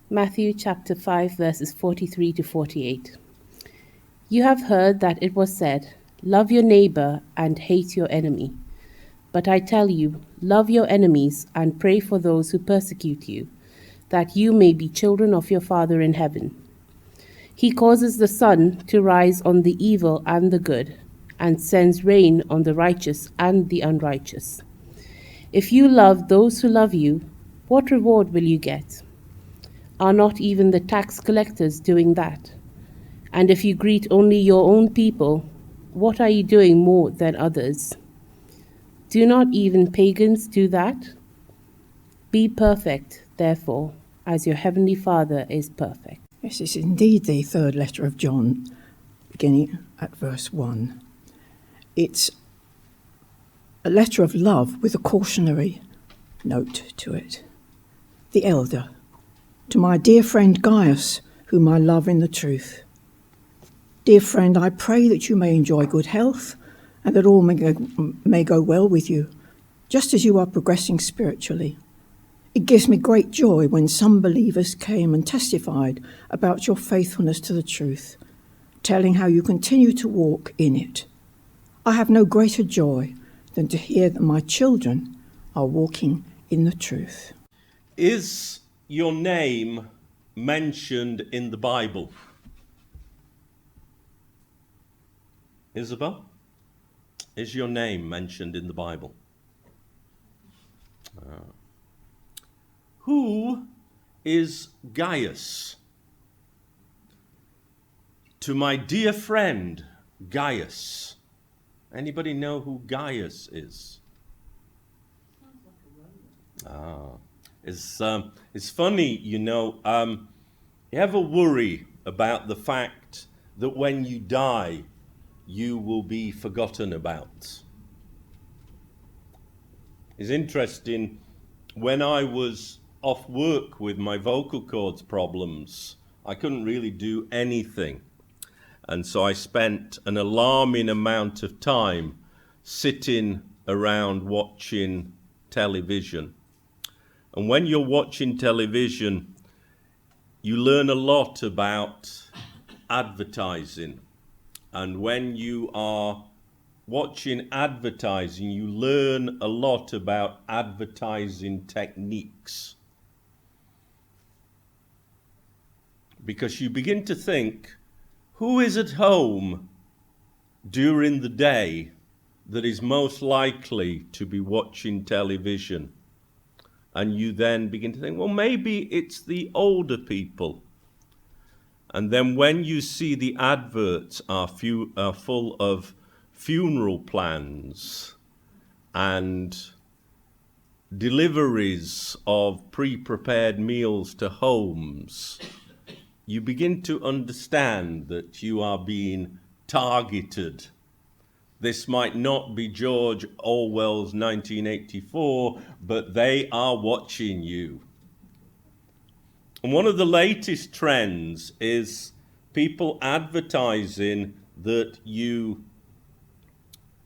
Matthew chapter 5 verses 43 to 48. You have heard that it was said, "Love your neighbor and hate your enemy." But I tell you, love your enemies and pray for those who persecute you, that you may be children of your Father in heaven. He causes the sun to rise on the evil and the good, and sends rain on the righteous and the unrighteous. If you love those who love you, what reward will you get? Are not even the tax collectors doing that? And if you greet only your own people, what are you doing more than others? Do not even pagans do that? Be perfect, therefore, as your heavenly Father is perfect. This is indeed the third letter of John, beginning at verse 1. It's a letter of love with a cautionary note to it. The elder, to my dear friend Gaius, whom I love in the truth. Dear friend, I pray that you may enjoy good health and that all may go well with you, just as you are progressing spiritually. It gives me great joy when some believers came and testified about your faithfulness to the truth, telling how you continue to walk in it. I have no greater joy than to hear that my children are walking in the truth. Is your name mentioned in the Bible? Isabel, is your name mentioned in the Bible? Who is Gaius? To my dear friend Gaius. Anybody know who Gaius is? It's funny, you ever worry about the fact that when you die, you will be forgotten about? It's interesting, when I was off work with my vocal cords problems, I couldn't really do anything. And so I spent an alarming amount of time sitting around watching television. And when you're watching television, you learn a lot about advertising. And when you are watching advertising, you learn a lot about advertising techniques. Because you begin to think, who is at home during the day that is most likely to be watching television? And you then begin to think, well, maybe it's the older people. And then when you see the adverts are full of funeral plans and deliveries of pre-prepared meals to homes, you begin to understand that you are being targeted. This might not be George Orwell's 1984, but they are watching you. And one of the latest trends is people advertising that you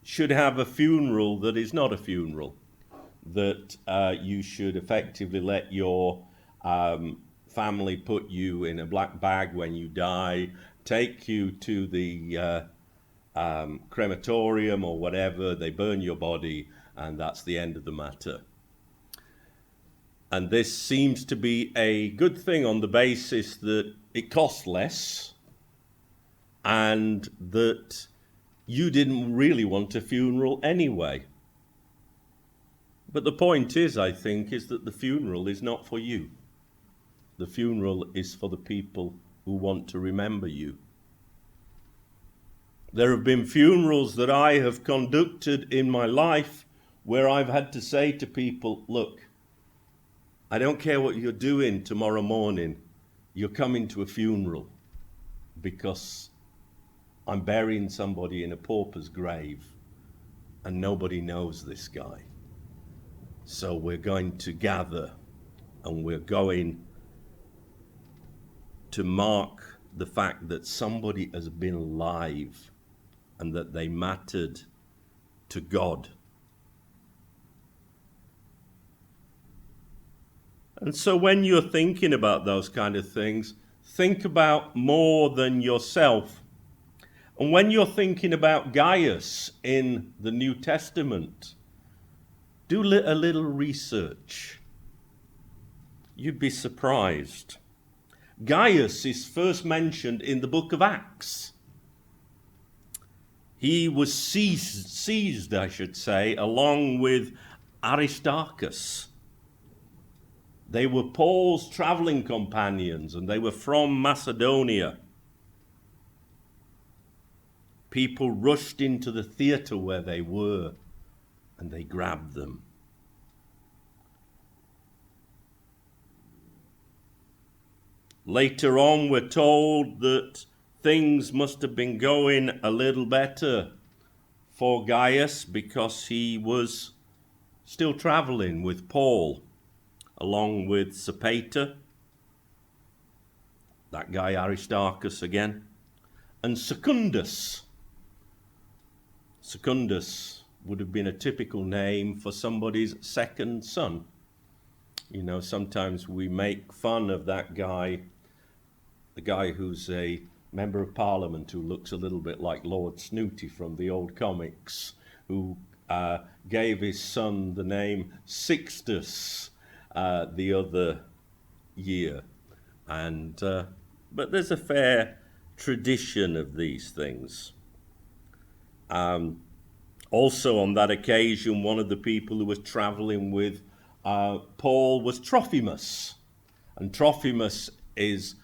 should have a funeral that is not a funeral, that you should effectively let your family put you in a black bag when you die, take you to the crematorium or whatever, they burn your body, and that's the end of the matter. And this seems to be a good thing on the basis that it costs less and that you didn't really want a funeral anyway. But the point is, I think, is that the funeral is not for you. The funeral is for the people who want to remember you. There have been funerals that I have conducted in my life where I've had to say to people, look, I don't care what you're doing tomorrow morning, you're coming to a funeral because I'm burying somebody in a pauper's grave and nobody knows this guy. So we're going to gather and we're going to mark the fact that somebody has been alive and that they mattered to God. And so when you're thinking about those kind of things, think about more than yourself. And when you're thinking about Gaius in the New Testament, do a little research. You'd be surprised. Gaius is first mentioned in the book of Acts. He was seized, I should say, along with Aristarchus. They were Paul's traveling companions, and they were from Macedonia. People rushed into the theater where they were, and they grabbed them. Later on, we're told that things must have been going a little better for Gaius because he was still traveling with Paul, along with Sopater, that guy Aristarchus again, and Secundus. Secundus would have been a typical name for somebody's second son. You know, sometimes we make fun of that guy, the guy who's a member of parliament who looks a little bit like Lord Snooty from the old comics, who gave his son the name Sixtus the other year. But there's a fair tradition of these things. Also on that occasion, one of the people who was traveling with Paul was Trophimus. And Trophimus is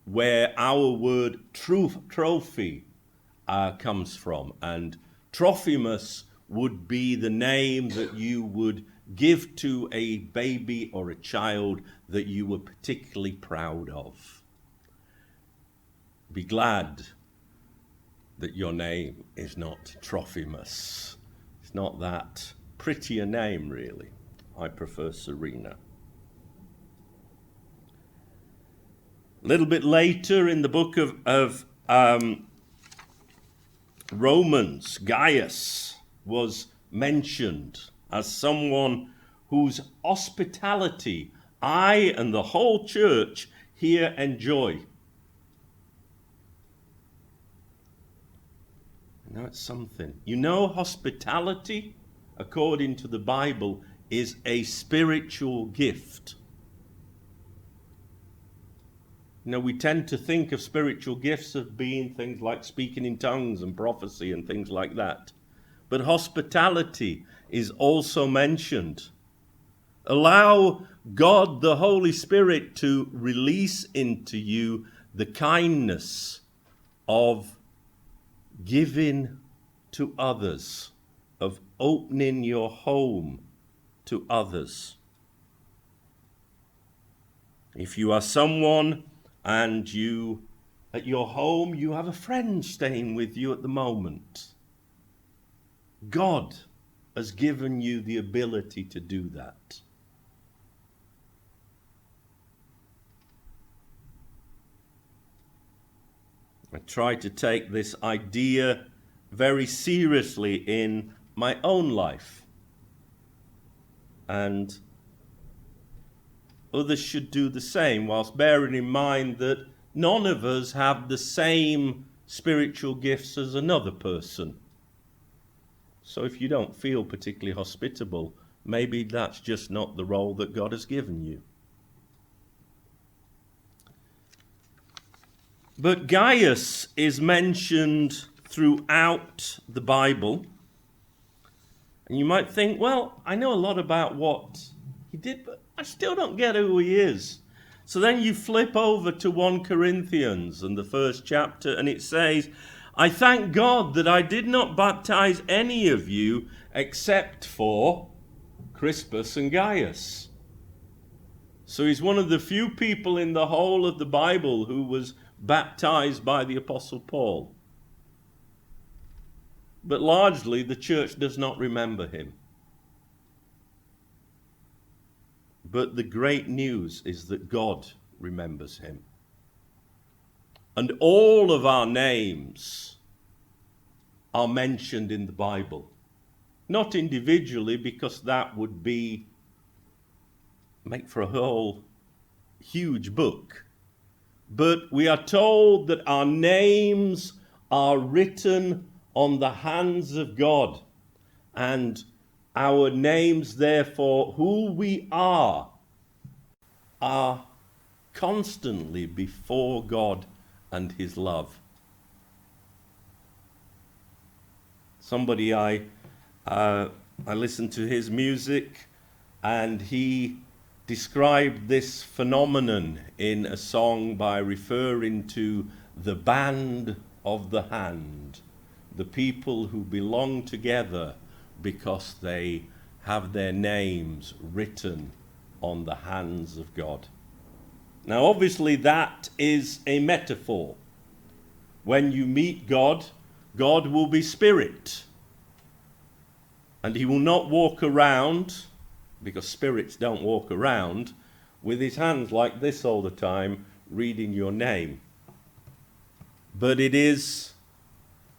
where our word trophy comes from. And Trophimus would be the name that you would give to a baby or a child that you were particularly proud of. Be glad that your name is not Trophimus. It's not that pretty a name, really. I prefer Serena. A little bit later in the book of Romans, Gaius was mentioned as someone whose hospitality I and the whole church here enjoy. Now it's something. You know, hospitality, according to the Bible, is a spiritual gift. You know, we tend to think of spiritual gifts as being things like speaking in tongues and prophecy and things like that. But hospitality is also mentioned. Allow God, the Holy Spirit, to release into you the kindness of giving to others, of opening your home to others. If you are someone and you, at your home, you have a friend staying with you at the moment, God has given you the ability to do that. I try to take this idea very seriously in my own life. And others should do the same, whilst bearing in mind that none of us have the same spiritual gifts as another person. So if you don't feel particularly hospitable, maybe that's just not the role that God has given you. But Gaius is mentioned throughout the Bible. And you might think, well, I know a lot about what he did, but I still don't get who he is. So then you flip over to 1 Corinthians and the first chapter, and it says, I thank God that I did not baptize any of you except for Crispus and Gaius. So he's one of the few people in the whole of the Bible who was baptized by the Apostle Paul. But largely the church does not remember him. But the great news is that God remembers him. And all of our names are mentioned in the Bible. Not individually, because that would make for a whole huge book. But we are told that our names are written on the hands of God. And our names, therefore, who we are constantly before God and his love. Somebody I listened to his music, and he described this phenomenon in a song by referring to the band of the hand, the people who belong together because they have their names written on the hands of God. Now, obviously, that is a metaphor. When you meet God, God will be spirit. And he will not walk around, because spirits don't walk around, with his hands like this all the time, reading your name. But it is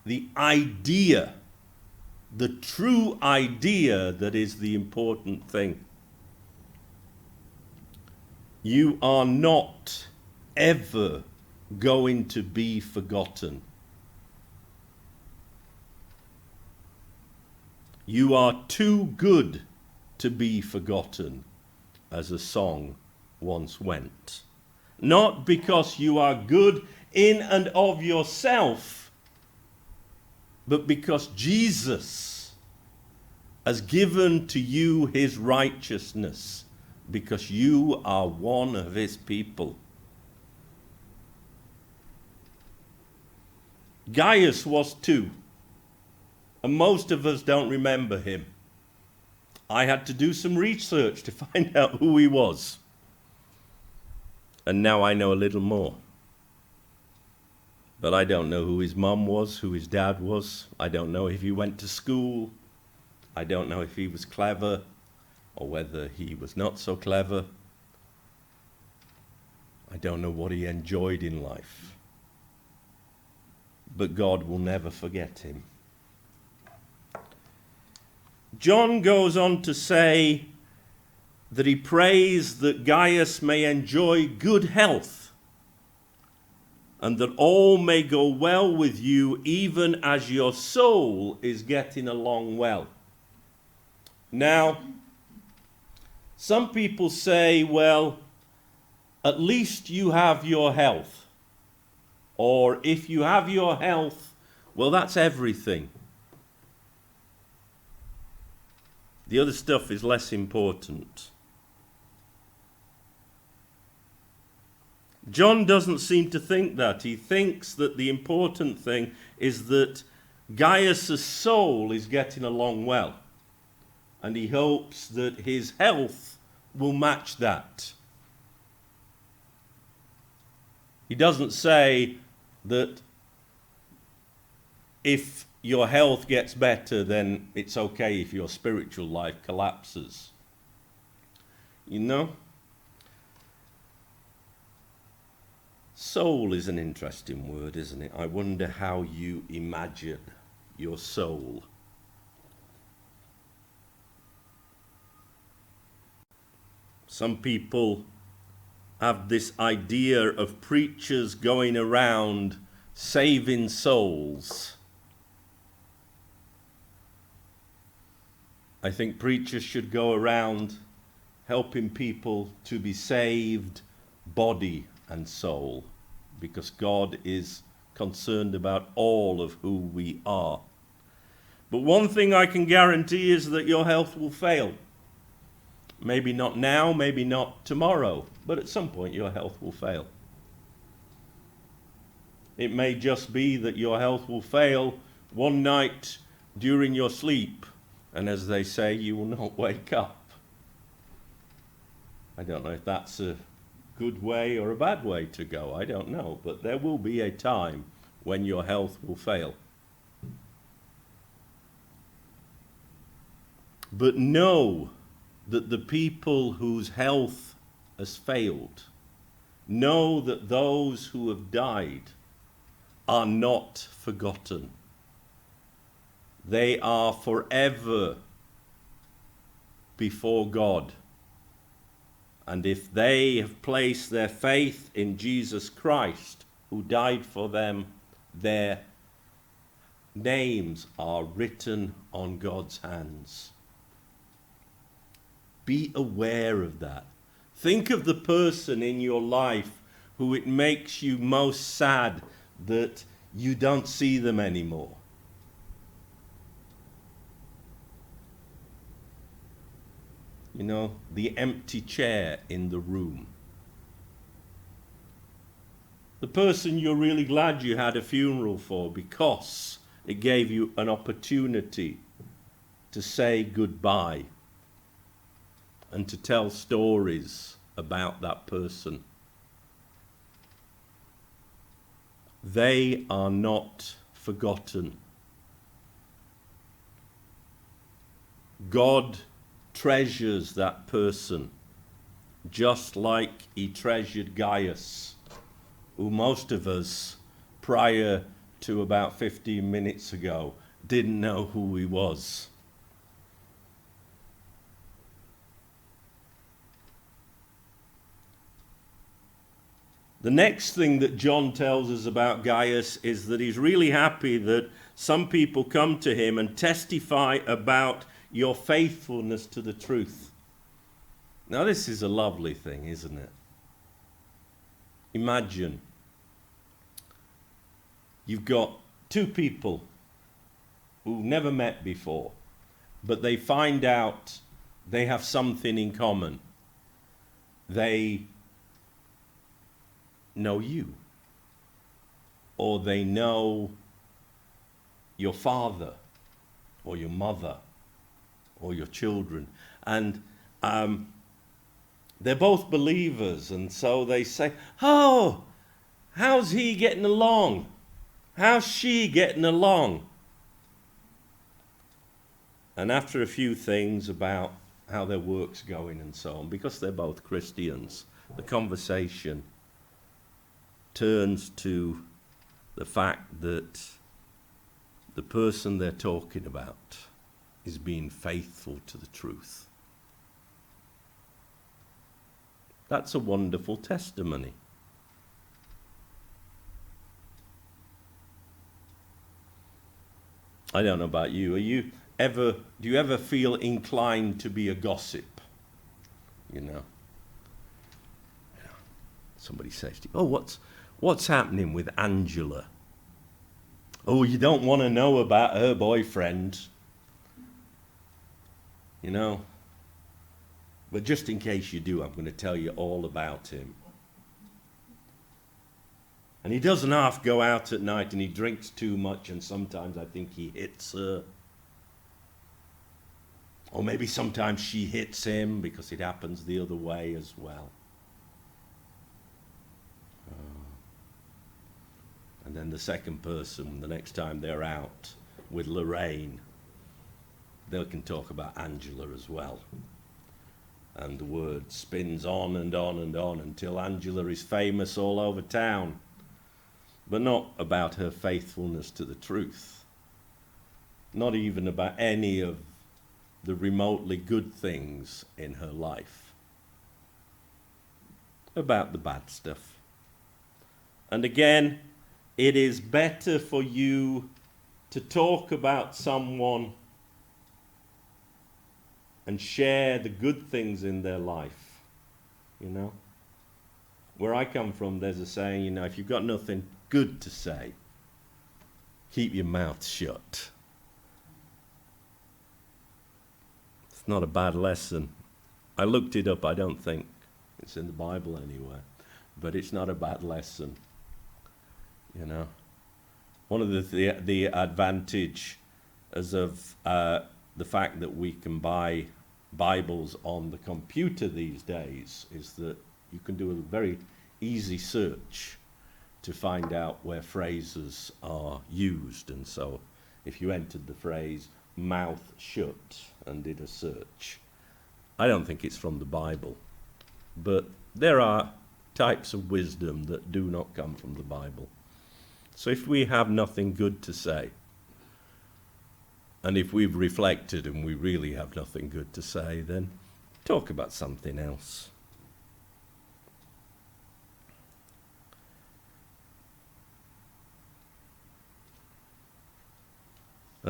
the idea, the true idea, that is the important thing. You are not ever going to be forgotten. You are too good to be forgotten, as a song once went. Not because you are good in and of yourself, but because Jesus has given to you his righteousness, because you are one of his people. Gaius was too, and most of us don't remember him. I had to do some research to find out who he was. And now I know a little more. But I don't know who his mum was, who his dad was. I don't know if he went to school. I don't know if he was clever or whether he was not so clever. I don't know what he enjoyed in life. But God will never forget him. John goes on to say that he prays that Gaius may enjoy good health and that all may go well with you, even as your soul is getting along well. Now, some people say, well, at least you have your health. Or if you have your health, well, that's everything. The other stuff is less important. John doesn't seem to think that. He thinks that the important thing is that Gaius' soul is getting along well. And he hopes that his health will match that. He doesn't say that if your health gets better, then it's okay if your spiritual life collapses. You know? Soul is an interesting word, isn't it? I wonder how you imagine your soul. Some people have this idea of preachers going around saving souls. I think preachers should go around helping people to be saved, body and soul, because God is concerned about all of who we are. But one thing I can guarantee is that your health will fail. Maybe not now, maybe not tomorrow, but at some point your health will fail. It may just be that your health will fail one night during your sleep, and as they say, you will not wake up. I don't know if that's a good way or a bad way to go, I don't know, but there will be a time when your health will fail. But know that the people whose health has failed, know that those who have died are not forgotten. They are forever before God And if they have placed their faith in Jesus Christ, who died for them, their names are written on God's hands. Be aware of that. Think of the person in your life who it makes you most sad that you don't see them anymore. You know, the empty chair in the room. The person you're really glad you had a funeral for because it gave you an opportunity to say goodbye and to tell stories about that person. They are not forgotten. God treasures that person just like he treasured Gaius, who most of us, prior to about 15 minutes ago, didn't know who he was. The next thing that John tells us about Gaius is that he's really happy that some people come to him and testify about your faithfulness to the truth. Now this is a lovely thing, isn't it? Imagine you've got two people who never met before, but they find out they have something in common. They know you, or they know your father or your mother or your children, and they're both believers, and so they say, oh, how's he getting along? How's she getting along? And after a few things about how their work's going and so on, because they're both Christians, the conversation turns to the fact that the person they're talking about is being faithful to the truth. That's a wonderful testimony. I don't know about you. Do you ever feel inclined to be a gossip? You know. Somebody says to you, oh, what's happening with Angela? Oh, you don't want to know about her boyfriend. You know. But just in case you do, I'm going to tell you all about him. And he doesn't half go out at night, and he drinks too much, and sometimes I think he hits her. Or maybe sometimes she hits him, because it happens the other way as well. And then the second person, the next time they're out with Lorraine, they can talk about Angela as well. And the word spins on and on and on until Angela is famous all over town. But not about her faithfulness to the truth. Not even about any of the remotely good things in her life. About the bad stuff. And again, it is better for you to talk about someone and share the good things in their life, you know. Where I come from, there's a saying, you know, if you've got nothing good to say, keep your mouth shut. It's not a bad lesson. I looked it up. I don't think it's in the Bible anywhere, but it's not a bad lesson, you know. One of the advantage as of the fact that we can buy Bibles on the computer these days is that you can do a very easy search to find out where phrases are used. And so if you entered the phrase mouth shut and did a search, I don't think it's from the Bible, but there are types of wisdom that do not come from the Bible. So if we have nothing good to say, and if we've reflected and we really have nothing good to say, then talk about something else.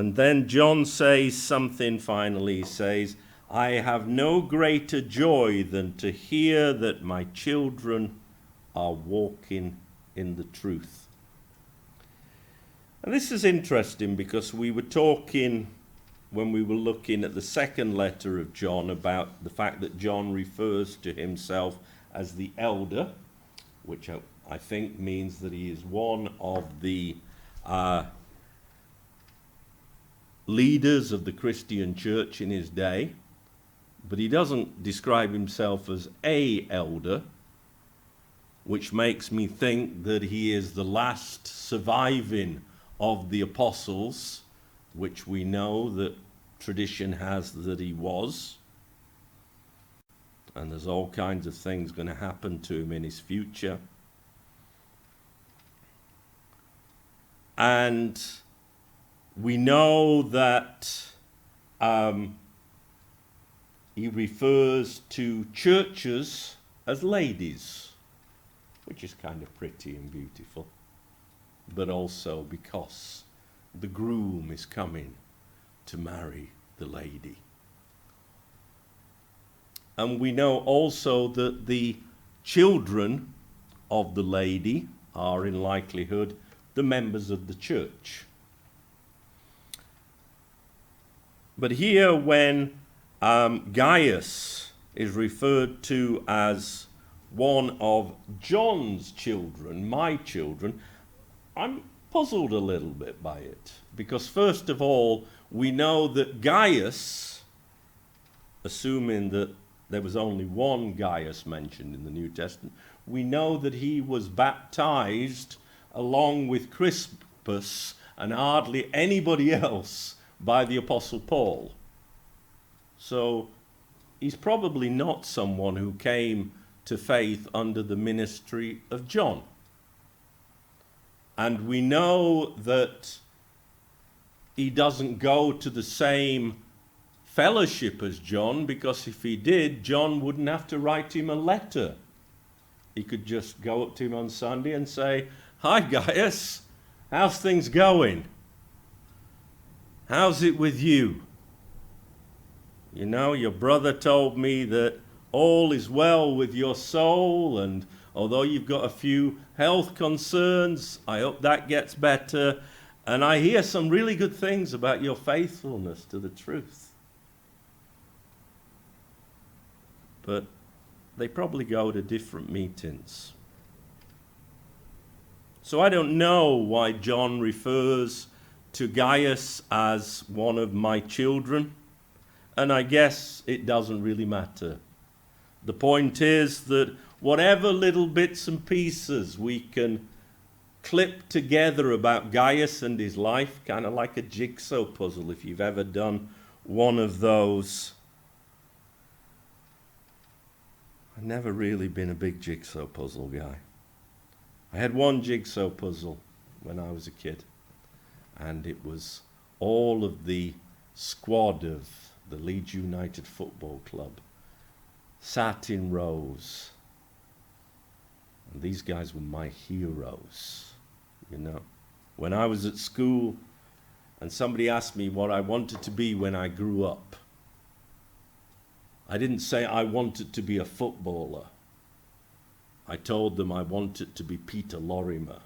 And then John says something finally. He says, I have no greater joy than to hear that my children are walking in the truth. And this is interesting because we were talking when we were looking at the second letter of John about the fact that John refers to himself as the elder, which I think means that he is one of the leaders of the Christian church in his day. But he doesn't describe himself as a elder, which makes me think that he is the last surviving of the apostles, which we know that tradition has that he was. And there's all kinds of things going to happen to him in his future. And we know that he refers to churches as ladies, which is kind of pretty and beautiful, but also because the groom is coming to marry the lady. And we know also that the children of the lady are in likelihood the members of the church. But here when Gaius is referred to as one of John's children, my children, I'm puzzled a little bit by it. Because first of all, we know that Gaius, assuming that there was only one Gaius mentioned in the New Testament, we know that he was baptized along with Crispus and hardly anybody else by the Apostle Paul. So he's probably not someone who came to faith under the ministry of John. And we know that he doesn't go to the same fellowship as John, because if he did, John wouldn't have to write him a letter. He could just go up to him on Sunday and say, "Hi Gaius, how's things going? How's it with you? You know, your brother told me that all is well with your soul, and although you've got a few health concerns, I hope that gets better. And I hear some really good things about your faithfulness to the truth." But they probably go to different meetings. So I don't know why John refers to Gaius as one of my children, and I guess it doesn't really matter. The point is that whatever little bits and pieces we can clip together about Gaius and his life, kind of like a jigsaw puzzle, if you've ever done one of those. I've never really been a big jigsaw puzzle guy. I had one jigsaw puzzle when I was a kid, and it was all of the squad of the Leeds United Football Club sat in rows. And these guys were my heroes, you know. When I was at school and somebody asked me what I wanted to be when I grew up, I didn't say I wanted to be a footballer. I told them I wanted to be Peter Lorimer,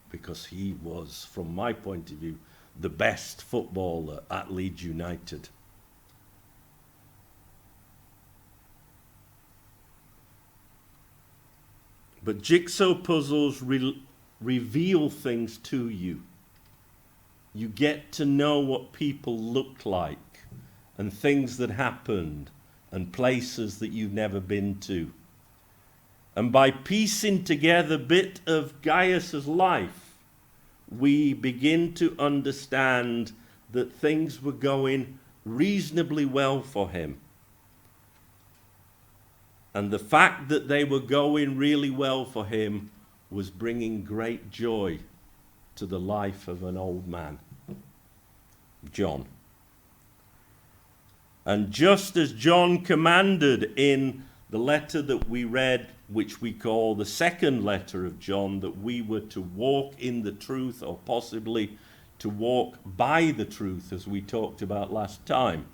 because he was, from my point of view, the best footballer at Leeds United. But jigsaw puzzles reveal things to you. You get to know what people look like, and things that happened, and places that you've never been to. And by piecing together a bit of Gaius's life, we begin to understand that things were going reasonably well for him. And the fact that they were going really well for him was bringing great joy to the life of an old man, John. And just as John commanded in the letter that we read, which we call the second letter of John, that we were to walk in the truth, or possibly to walk by the truth, as we talked about last time.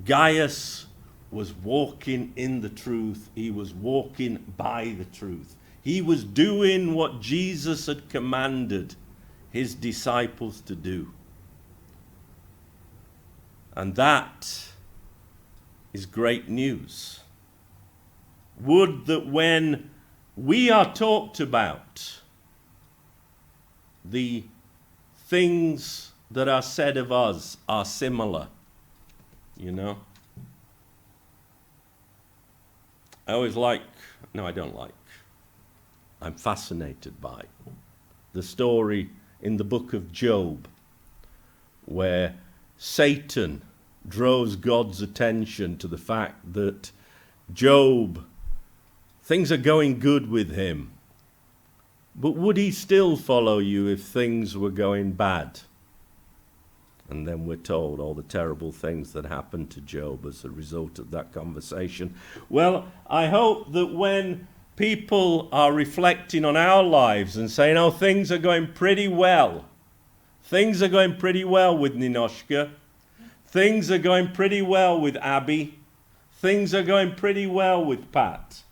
Gaius was walking in the truth. He was walking by the truth. He was doing what Jesus had commanded his disciples to do. And that is great news. Would that when we are talked about, the things that are said of us are similar, you know. I'm fascinated by the story in the book of Job, where Satan draws God's attention to the fact that Job, things are going good with him, but would he still follow you if things were going bad? And then we're told all the terrible things that happened to Job as a result of that conversation. Well, I hope that when people are reflecting on our lives and saying, oh, things are going pretty well. Things are going pretty well with Ninoshka. Things are going pretty well with Abby. Things are going pretty well with Pat.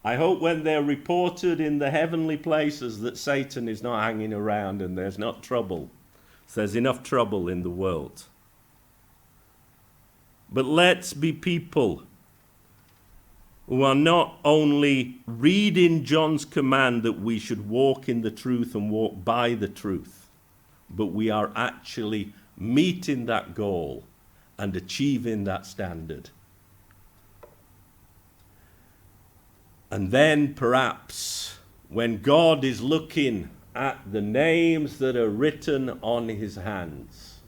I hope when they're reported in the heavenly places that Satan is not hanging around and there's not trouble. There's enough trouble in the world. But let's be people who are not only reading John's command that we should walk in the truth and walk by the truth, but we are actually meeting that goal and achieving that standard. And then perhaps when God is looking at the names that are written on his hands,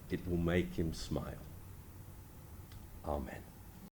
it will make him smile. Amen.